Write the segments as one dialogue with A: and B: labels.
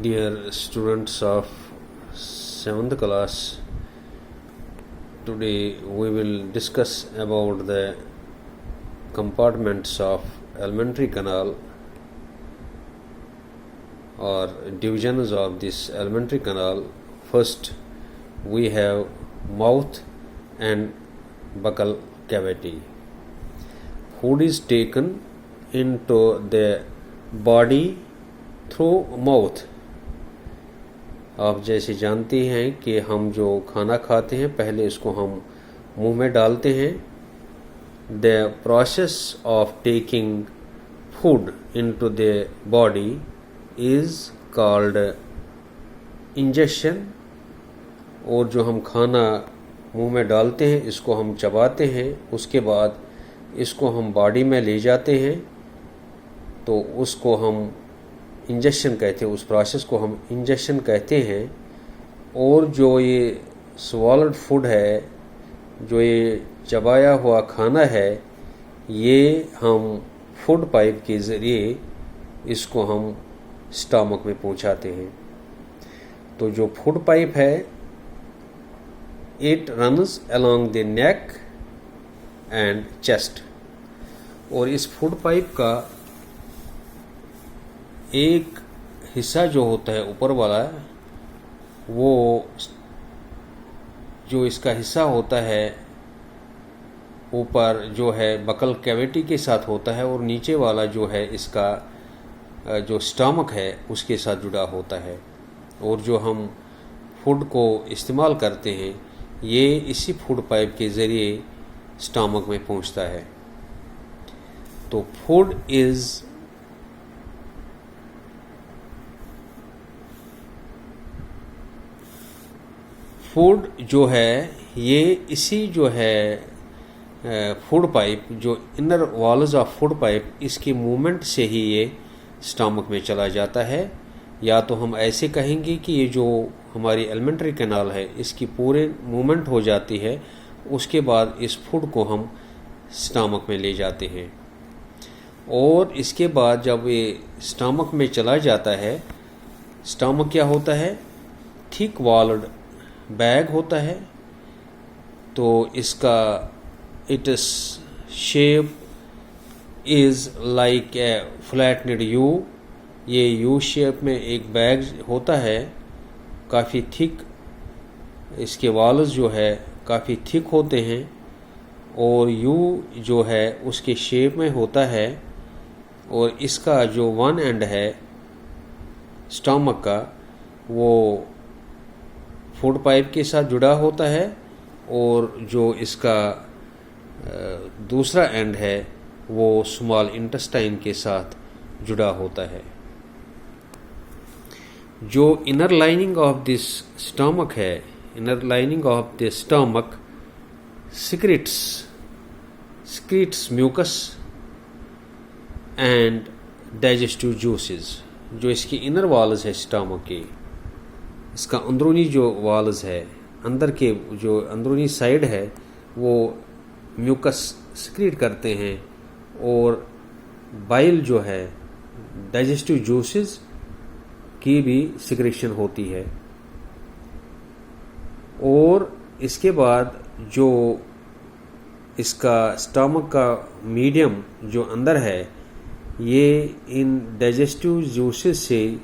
A: Dear students of 7th class, today we will discuss about the compartments of alimentary canal or divisions of this alimentary canal. First, we have mouth and buccal cavity. Food is taken into the body through mouth. आप जैसे जानते हैं कि हम जो खाना खाते हैं पहले इसको हम मुंह में डालते हैं. The process of taking food into the body is called injection. और जो हम खाना मुंह में डालते हैं इसको हम चबाते हैं, उसके बाद इसको हम बॉडी में ले जाते हैं तो उसको हम इंजेक्शन कहते हैं. उस प्रोसेस को हम इंजेक्शन कहते हैं. और जो ये स्वॉल्ड फूड है, जो ये चबाया हुआ खाना है, ये हम फूड पाइप के ज़रिए इसको हम स्टमक में पहुंचाते हैं. तो जो फूड पाइप है it runs along the neck and chest. और इस फूड पाइप का एक हिस्सा जो होता है ऊपर वाला, वो जो इसका हिस्सा होता है ऊपर जो है बकल कैविटी के साथ होता है, और नीचे वाला जो है इसका जो स्टमक है उसके साथ जुड़ा होता है. और जो हम फूड को इस्तेमाल करते हैं ये इसी फूड पाइप के ज़रिए स्टमक में पहुंचता है. तो फूड जो है ये इसी जो है फूड पाइप, जो inner walls of food pipe, इसकी मूवमेंट से ही ये स्टमक में चला जाता है. या तो हम ऐसे कहेंगे कि ये जो हमारी एलिमेंट्री कैनाल है इसकी पूरे मूवमेंट हो जाती है, उसके बाद इस फूड को हम स्टमक में ले जाते हैं. और इसके बाद जब ये स्टमक में चला जाता है, स्टमक क्या होता है, थिक वॉल्ड बैग होता है. तो इसका it's shape is like a flattened U. ये यू शेप में एक बैग होता है, काफ़ी थिक. इसके वॉल्स जो है काफ़ी थिक होते हैं और यू जो है उसके शेप में होता है. और इसका जो वन एंड है स्टमक का वो फूड पाइप के साथ जुड़ा होता है, और जो इसका दूसरा एंड है वो स्मॉल इंटेस्टाइन के साथ जुड़ा होता है. जो inner lining of this stomach है, inner lining of the stomach secretes mucus and digestive juices. जो इसकी इनर वॉल्स है स्टमक की, इसका अंदरूनी जो वॉल्स है, अंदर के जो अंदरूनी साइड है, वो म्यूकस सिक्रीट करते हैं. और बाइल जो है, डाइजेस्टिव जूसेस की भी सिक्रेशन होती है. और इसके बाद जो इसका स्टमक का मीडियम जो अंदर है, ये इन डाइजेस्टिव जूसेस से,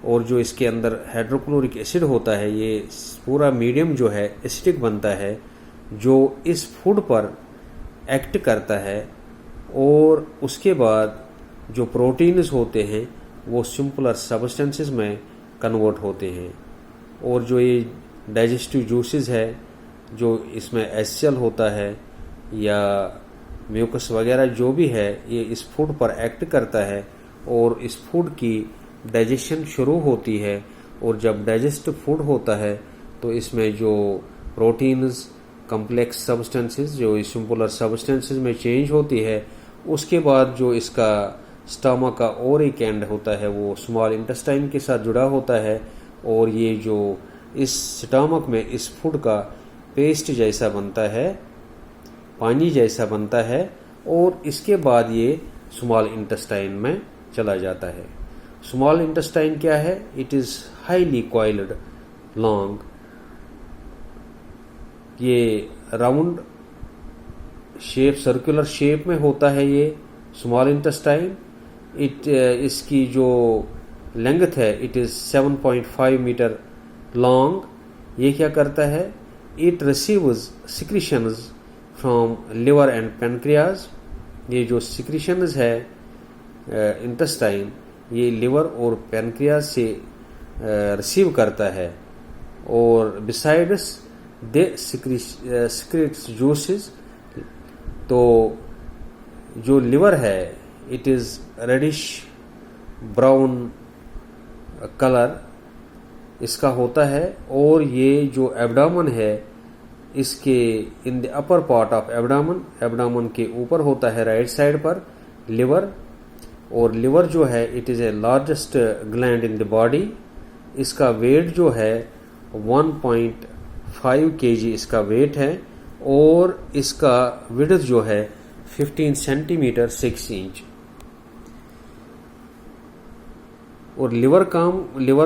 A: और जो इसके अंदर हाइड्रोक्लोरिक एसिड होता है, ये पूरा मीडियम जो है एसिडिक बनता है, जो इस फूड पर एक्ट करता है. और उसके बाद जो प्रोटीन्स होते हैं वो सिंपलर सब्सटेंसेस में कन्वर्ट होते हैं. और जो ये डाइजेस्टिव जूसेस है, जो इसमें एचसीएल होता है या म्यूकस वगैरह जो भी है, ये इस फूड पर एक्ट करता है और इस फूड की डाइजेशन शुरू होती है. और जब डाइजेस्ट फूड होता है तो इसमें जो प्रोटीन्स, कम्प्लेक्स सब्सटेंसेस जो सिंपलर सब्सटेंसेस में चेंज होती है, उसके बाद जो इसका स्टमक का और एक एंड होता है वो स्मॉल इंटेस्टाइन के साथ जुड़ा होता है. और ये जो इस स्टमक में इस फूड का पेस्ट जैसा बनता है, पानी जैसा बनता है, और इसके बाद ये स्मॉल इंटेस्टाइन में चला जाता है. स्मॉल इंटेस्टाइन क्या है? It is highly coiled long, ये राउंड शेप, सर्कुलर शेप में होता है ये स्मॉल इंटेस्टाइन। इसकी जो लेंथ है इट इज 7.5 मीटर लॉन्ग। ये क्या करता है? It receives secretions from liver and pancreas. ये जो सिक्रीशंस है इंटेस्टाइन, ये लिवर और पेनक्रियाज से रिसीव करता है। और बिसाइड्स दे सिक्रेट्स जूसेस। तो जो लिवर है it is reddish brown colour इसका होता है। और ये जो एब्डामन है इसके in the upper part of abdomen के ऊपर होता है राइट साइड पर लिवर। और लिवर जो है it is a largest gland in the body. इसका वेट जो है 1.5 kg इसका वेट है। और इसका विड्थ जो है 15 सेंटीमीटर 6 इंच। और लिवर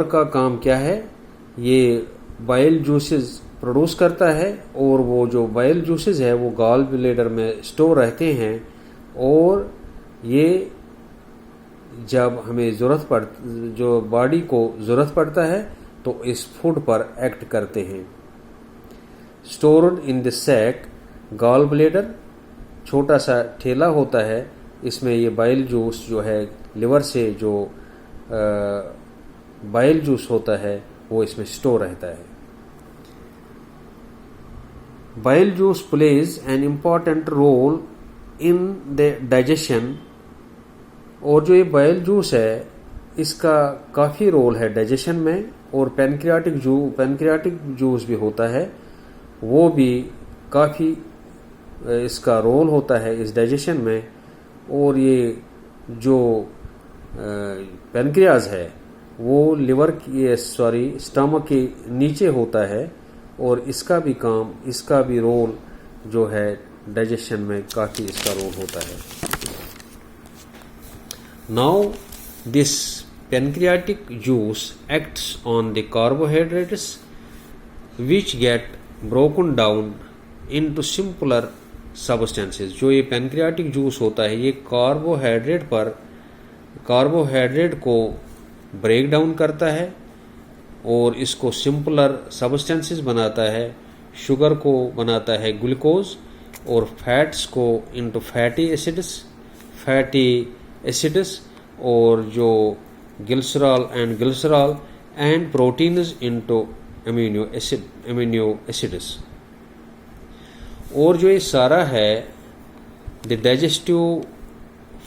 A: का काम क्या है? ये बाइल जूसेस प्रोड्यूस करता है। और वो जो बाइल जूसेस है वो गॉल ब्लैडर में स्टोर रहते हैं। और ये जब हमें जो बॉडी को जरूरत पड़ता है तो इस फूड पर एक्ट करते हैं। Stored in the sac gall bladder, छोटा सा ठेला होता है, इसमें ये बाइल जूस जो है लिवर से जो बाइल जूस होता है वो इसमें स्टोर रहता है। Bile juice plays an important role in the digestion. और जो ये बाइल जूस है इसका काफ़ी रोल है डाइजेशन में। और पैनक्रियाटिक जूस भी होता है, वो भी काफ़ी इसका रोल होता है इस डाइजेशन में। और ये जो पैनक्रियाज है वो स्टमक के नीचे होता है। और इसका भी रोल जो है डाइजेशन में काफ़ी इसका रोल होता है। Now this pancreatic juice acts on the carbohydrates which get broken down into simpler substances। जो ये पैनक्रियाटिक जूस होता है ये कार्बोहाइड्रेट को ब्रेक डाउन करता है और इसको सिंपलर सब्सटेंसेस बनाता है। शुगर को बनाता है ग्लूकोज और फैट्स को इनटू फैटी एसिड्स और जो glycerol and proteins into amino acids. और जो ये सारा है द डाइजेस्टिव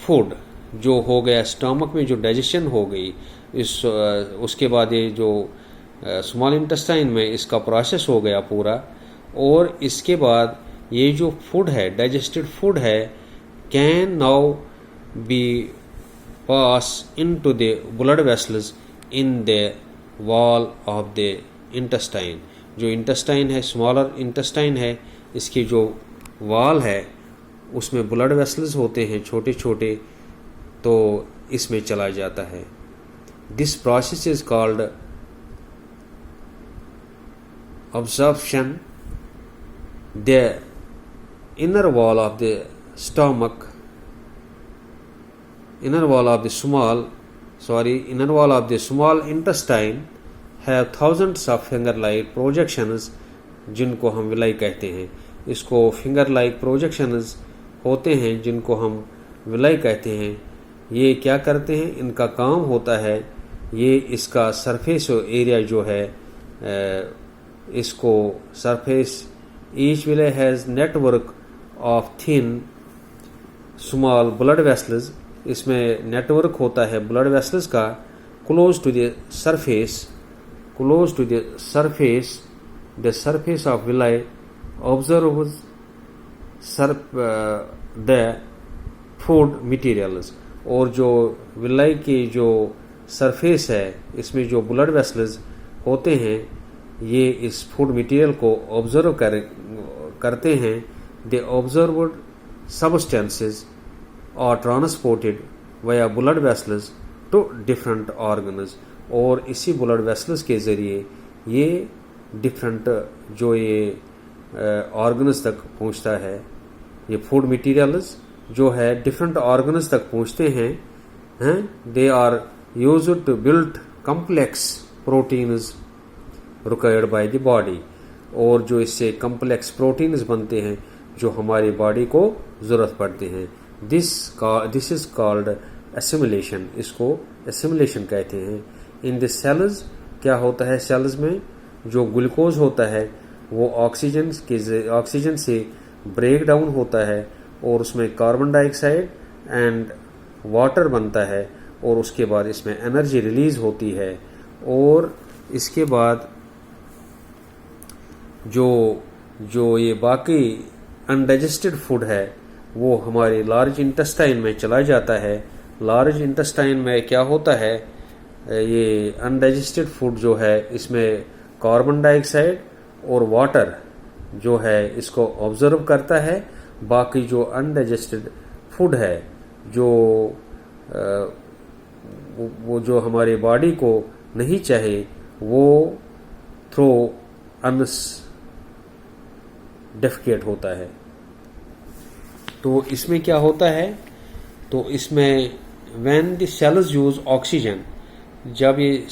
A: फूड जो हो गया स्टमक में, जो डाइजेशन हो गई उसके बाद ये जो स्मॉल इंटेस्टाइन में इसका प्रोसेस हो गया पूरा। और इसके बाद ये जो फूड है डाइजेस्टेड फूड है can now be pass into the blood vessels in the wall of the intestine। जो इंटेस्टाइन है, स्मॉलर इंटेस्टाइन है, इसकी जो वॉल है उसमें ब्लड वेसल्स होते हैं छोटे छोटे, तो इसमें चला जाता है। This process is called absorption। the inner wall of the small intestine have thousands of finger-like projections जिनको हम विलाई कहते हैं। इसको finger-like projections होते हैं जिनको हम विलाई कहते हैं। ये क्या करते हैं? इनका काम होता है ये इसका सरफेस एरिया जो है इसको surface each villi has network of thin small blood vessels। इसमें नेटवर्क होता है ब्लड वेसल्स का close to the surface of villi observes the food materials. और जो विलाई की जो सरफेस है इसमें जो ब्लड वेसल्स होते हैं ये इस फूड मटेरियल को ऑब्जर्व करते हैं। The observed substances are transported via blood vessels to different organs, और इसी ब्लड वेसल्स के ज़रिए ये डिफरेंट जो ये ऑर्गन्स तक पहुंचता है, ये फूड मटेरियल्स जो है डिफरेंट ऑर्गन्स तक पहुंचते हैं। They are used to build complex proteins required by the body, और जो इससे कम्प्लेक्स प्रोटीन्स बनते हैं जो हमारी बॉडी को ज़रूरत पड़ते हैं। दिस इज कॉल्ड एसिमिलेशन, इसको एसिमिलेशन कहते हैं। इन द सेल्स क्या होता है, सेल्स में जो ग्लूकोज होता है वो ऑक्सीजन से ब्रेक डाउन होता है और उसमें कार्बन डाइऑक्साइड एंड वाटर बनता है, और उसके बाद इसमें एनर्जी रिलीज होती है। और इसके बाद जो ये बाकी अनडाइजेस्टेड फूड है वो हमारे लार्ज इंटेस्टाइन में चला जाता है। लार्ज इंटेस्टाइन में क्या होता है, ये अनडाइजेस्टेड फूड जो है इसमें कार्बन डाइऑक्साइड और वाटर जो है इसको ऑब्जर्व करता है। बाकी जो अनडाइजेस्टेड फूड है वो जो हमारे बॉडी को नहीं चाहे वो थ्रू अनस डेफिकेट होता है। तो इसमें क्या होता है, तो इसमें when the cells use oxygen, जब ये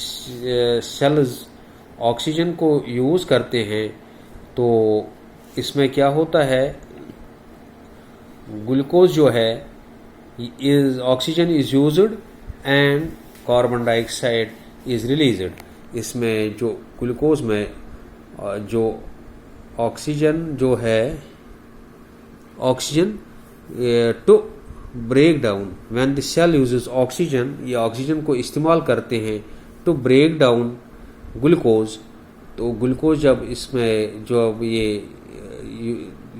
A: सेल्स ऑक्सीजन को यूज करते हैं तो इसमें क्या होता है, ग्लूकोज जो है oxygen is used and carbon dioxide is released. इसमें जो ग्लूकोज में जो ऑक्सीजन जो है, oxygen to break down, when the cell uses oxygen, ये ऑक्सीजन को इस्तेमाल करते हैं टू ब्रेक डाउन ग्लूकोज। तो ग्लूकोज जब इसमें जब ये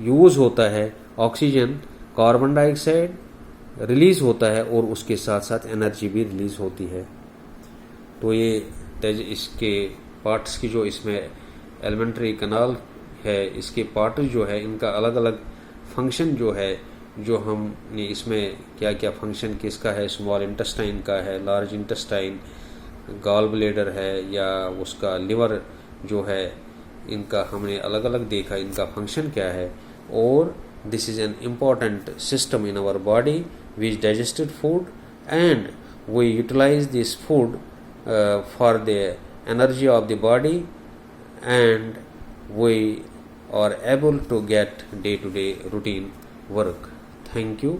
A: यूज होता है ऑक्सीजन, कार्बन डाइऑक्साइड रिलीज होता है और उसके साथ साथ एनर्जी भी रिलीज होती है। तो ये इसके पार्ट्स की जो इसमें एलिमेंट्री कनाल है, इसके पार्ट जो है इनका अलग अलग फंक्शन जो है, जो हम इसमें क्या क्या फंक्शन किसका है, स्मॉल इंटेस्टाइन का है, लार्ज इंटेस्टाइन, गॉल ब्लेडर है या उसका लिवर जो है, इनका हमने अलग अलग देखा इनका फंक्शन क्या है। और this is an important system in our body which digested food, and we utilize this food for the energy of the body, and we are able to get day-to-day routine work. Thank you.